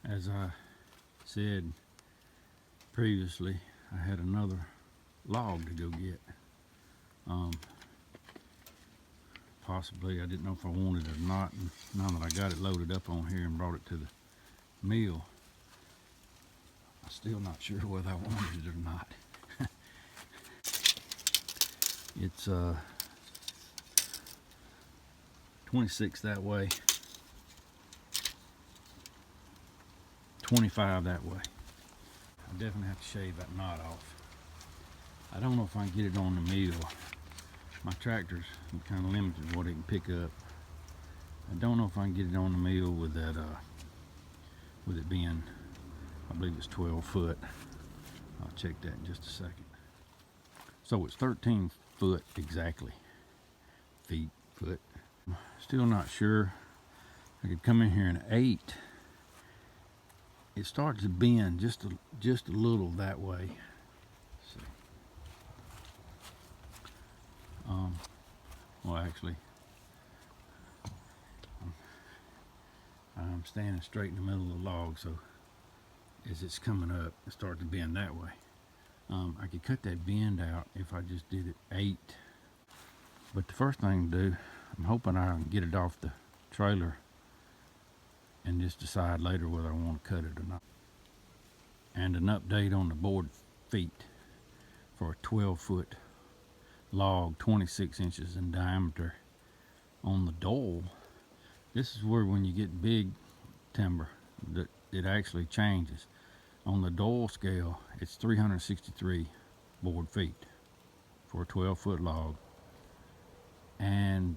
As I said previously, I had another log to go get. Possibly I didn't know if I wanted it or not, and now that I got it loaded up on here and brought it to the mill, I'm still not sure whether I wanted it or not. It's 26 that way, 25 that way. I definitely have to shave that knot off. I don't know if I can get it on the mill. My tractor's kind of limited what it can pick up. I don't know if I can get it on the mill with that, with it being, I believe it's 12 foot. I'll check that in just a second. So it's 13 foot exactly. Foot. Still not sure. I could come in here and 8. It starts to bend just a little that way. Let's see. Well, actually, I'm standing straight in the middle of the log, so as it's coming up, it starts to bend that way. I could cut that bend out if I just did it 8. But the first thing to do, I'm hoping I can get it off the trailer and just decide later whether I want to cut it or not. And an update on the board feet for a 12-foot log, 26 inches in diameter. On the dole, this is where when you get big timber that it actually changes. On the dole scale, it's 363 board feet for a 12-foot log, and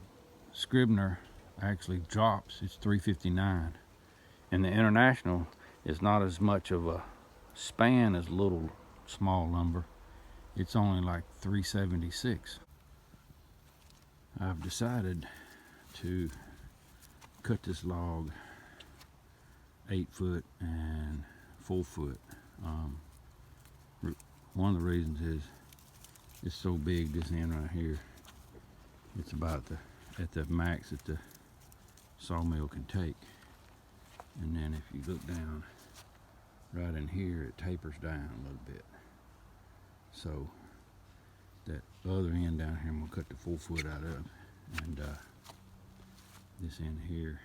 Scribner actually drops, it's 359. And the International is not as much of a span as little small lumber. It's only like 376. I've decided to cut this log 8 foot and 4 foot. One of the reasons is it's so big, this end right here. It's about at the max that the sawmill can take. And then if you look down right in here, it tapers down a little bit. So that other end down here, I'm gonna cut the 4 foot out of, and this end here,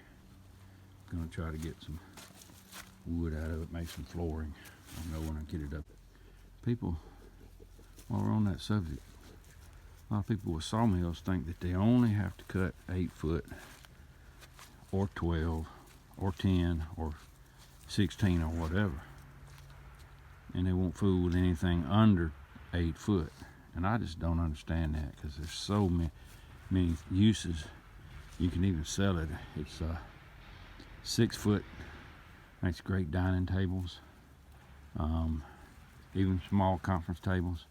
I'm gonna try to get some wood out of it, make some flooring. I'll know when I get it up. People, while we're on that subject, a lot of people with sawmills think that they only have to cut 8 foot or 12 or 10 or 16 or whatever, and they won't fool with anything under 8 foot. And I just don't understand that, because there's so many uses. You can even sell it. It's 6 foot, makes great dining tables, even small conference tables,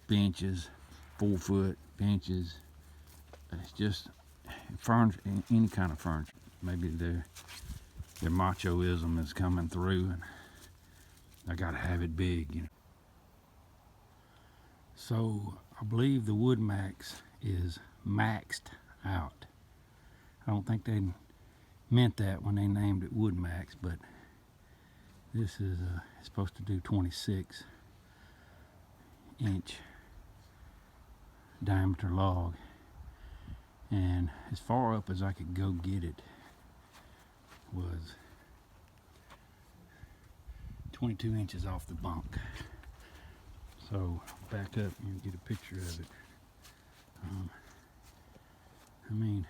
benches, 4 foot benches. It's just furniture, any kind of furniture. Maybe their machoism is coming through, and I gotta have it big, you know. So I believe the Wood Max is maxed out. I don't think they meant that when they named it Wood Max, but this is supposed to do 26 inch diameter log, and as far up as I could go get it was 22 inches off the bunk. So back up and get a picture of it. I mean,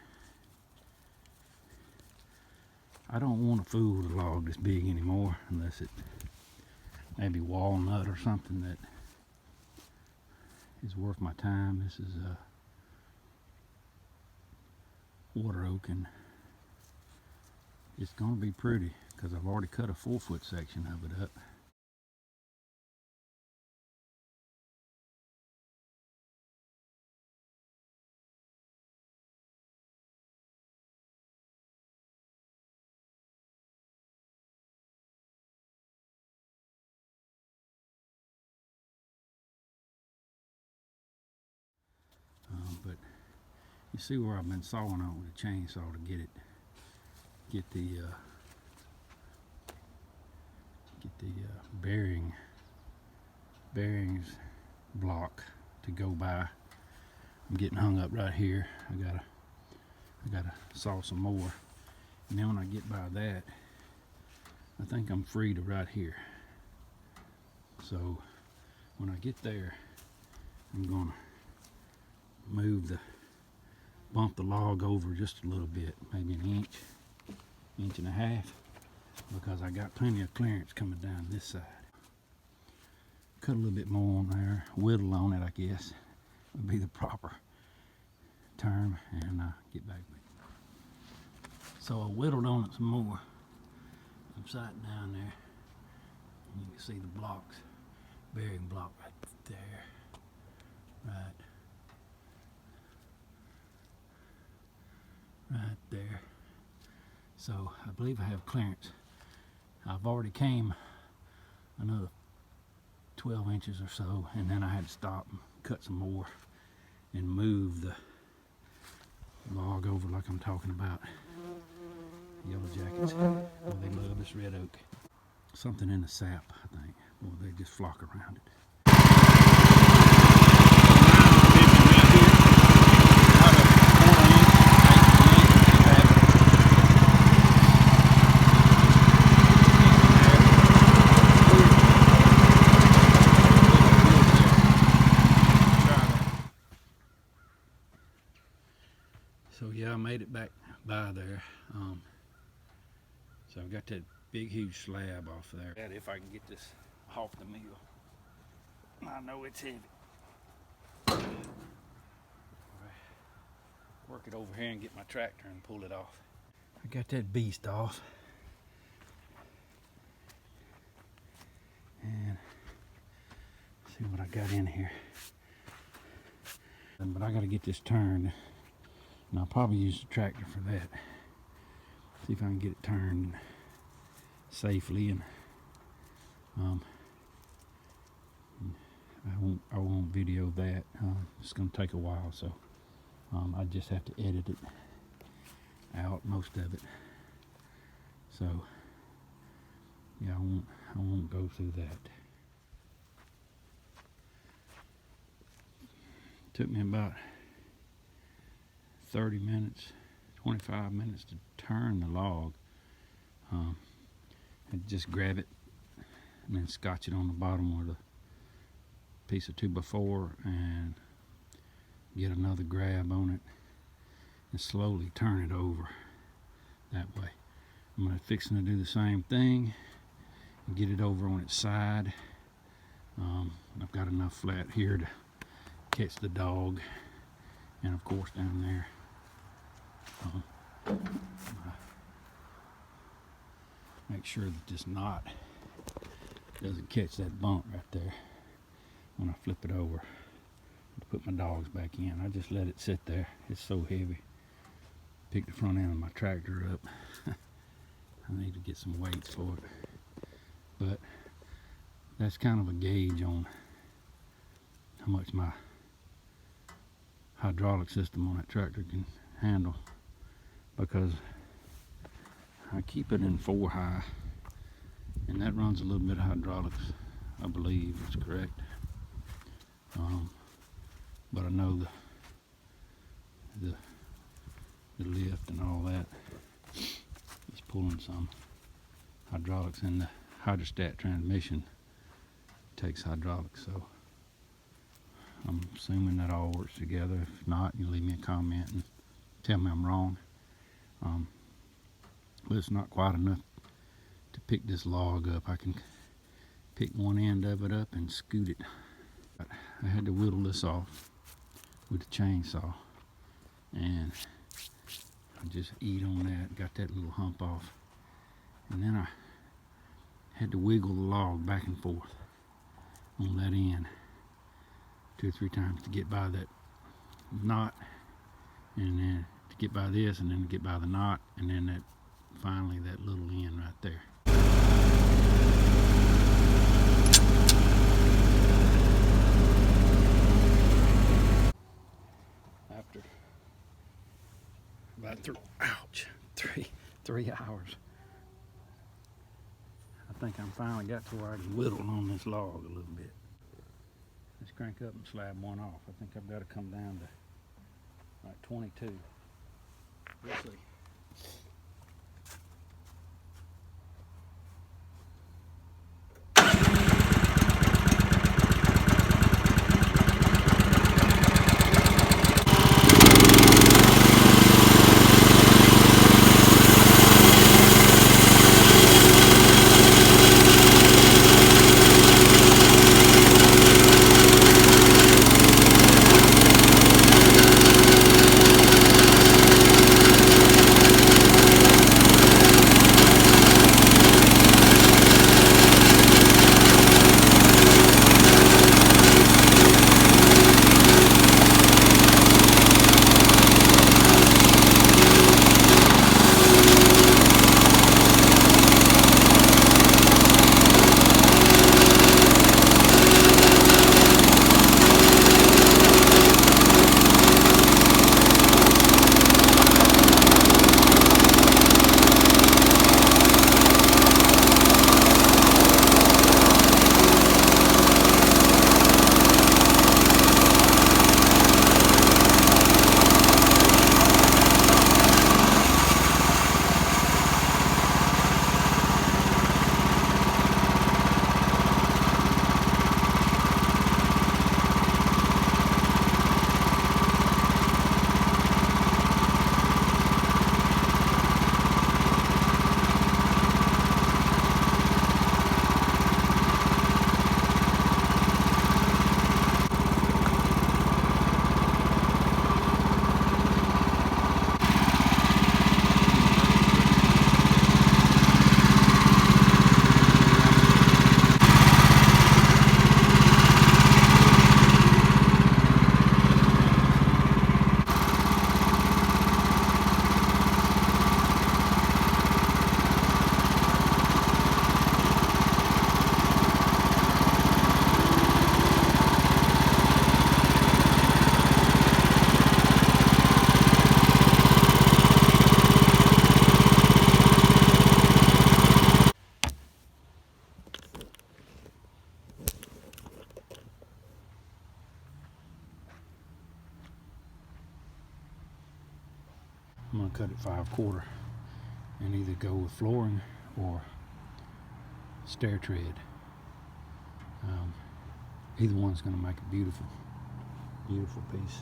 I don't want to fool with a log this big anymore, unless it maybe walnut or something that is worth my time. This is water oak, and it's going to be pretty because I've already cut a 4 foot section of it up. But you see where I've been sawing on with a chainsaw to get the the bearings block to go by. I'm getting hung up right here. I gotta saw some more, and then when I get by that, I think I'm free to right here. So when I get there, I'm gonna bump the log over just a little bit, maybe an inch and a half, because I got plenty of clearance coming down this side. Cut a little bit more on there, whittle on it, I guess would be the proper term, and get back with it. So I whittled on it some more. I'm sighting down there, and you can see the blocks, bearing block right there, right there. So I believe I have clearance. I've already came another 12 inches or so, and then I had to stop and cut some more and move the log over like I'm talking about. Yellow jackets, well, they love this red oak. Something in the sap, I think. Well, they just flock around it. So yeah, I made it back by there. So I've got that big huge slab off there. If I can get this off the mill. I know it's heavy. Work it over here and get my tractor and pull it off. I got that beast off. And see what I got in here. But I gotta get this turned. And I'll probably use the tractor for that. See if I can get it turned safely, and I won't video that. It's gonna take a while, so I just have to edit it out, most of it. So yeah, I won't go through that. Took me about 30 minutes, 25 minutes to turn the log. And just grab it and then scotch it on the bottom with a piece of 2x4 and get another grab on it and slowly turn it over that way. I'm fixing to do the same thing and get it over on its side. I've got enough flat here to catch the dog, and of course down there. Make sure that this knot doesn't catch that bump right there when I flip it over to put my dogs back in. I just let it sit there. It's so heavy. Pick the front end of my tractor up. I need to get some weights for it. But that's kind of a gauge on how much my hydraulic system on that tractor can handle, because I keep it in 4 high, and that runs a little bit of hydraulics, I believe is correct. But I know the lift and all that is pulling some hydraulics, and the hydrostat transmission takes hydraulics, so I'm assuming that all works together. If not, you leave me a comment and tell me I'm wrong. But it's not quite enough to pick this log up. I can pick one end of it up and scoot it. But I had to whittle this off with a chainsaw, and I just eat on that, got that little hump off, and then I had to wiggle the log back and forth on that end 2 or 3 times to get by that knot, and then to get by this, and then to get by the knot, and then that finally that little end right there. After about 3 hours, I think I'm finally got to where I can whittle on this log a little bit. Let's crank up and slab one off. I think I've got to come down to like 22. Let's see. I'm going to cut it 5/4 and either go with flooring or stair tread. Either one's going to make a beautiful, beautiful piece.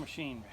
Machinery.